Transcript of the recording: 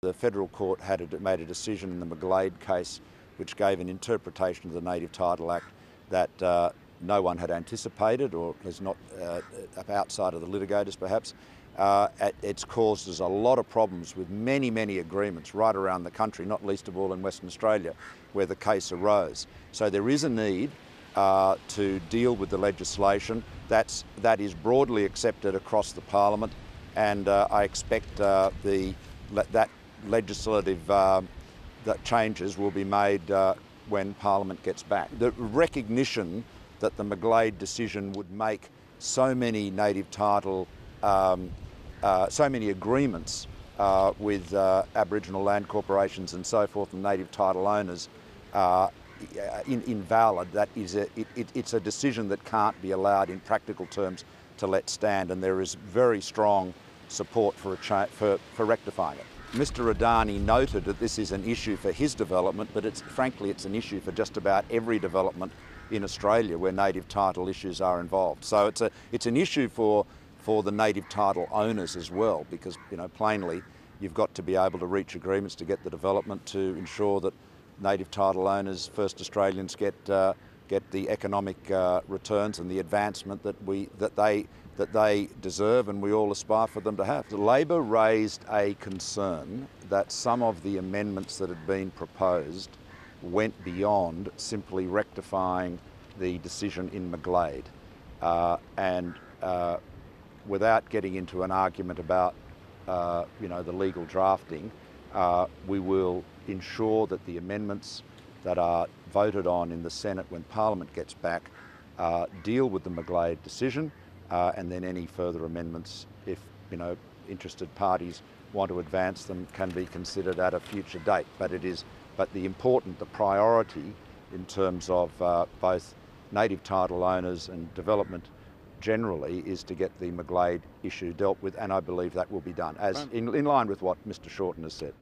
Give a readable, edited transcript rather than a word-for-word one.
The federal court made a decision in the McGlade case which gave an interpretation of the Native Title Act that no one had anticipated, or is not outside of the litigators perhaps. It's caused us a lot of problems with many agreements right around the country, not least of all in Western Australia, where the case arose. So there is a need to deal with the legislation that is broadly accepted across the Parliament, and I expect that legislative that changes will be made when Parliament gets back. The recognition that the McGlade decision would make so many native title, so many agreements with Aboriginal land corporations and so forth and native title owners invalid. It's a decision that can't be allowed in practical terms to let stand, and there is very strong support for rectifying it. Mr Adani noted that this is an issue for his development, but frankly it's an issue for just about every development in Australia where native title issues are involved. So it's an issue for the native title owners as well, because plainly you've got to be able to reach agreements to get the development to ensure that native title owners, First Australians, get the economic returns and the advancement that they deserve and we all aspire for them to have. Labor raised a concern that some of the amendments that had been proposed went beyond simply rectifying the decision in McGlade, and without getting into an argument about the legal drafting, we will ensure that the amendments that are voted on in the Senate when Parliament gets back deal with the McGlade decision, and then any further amendments, if interested parties want to advance them, can be considered at a future date. But the priority in terms of both native title owners and development generally is to get the McGlade issue dealt with, and I believe that will be done, in line with what Mr Shorten has said.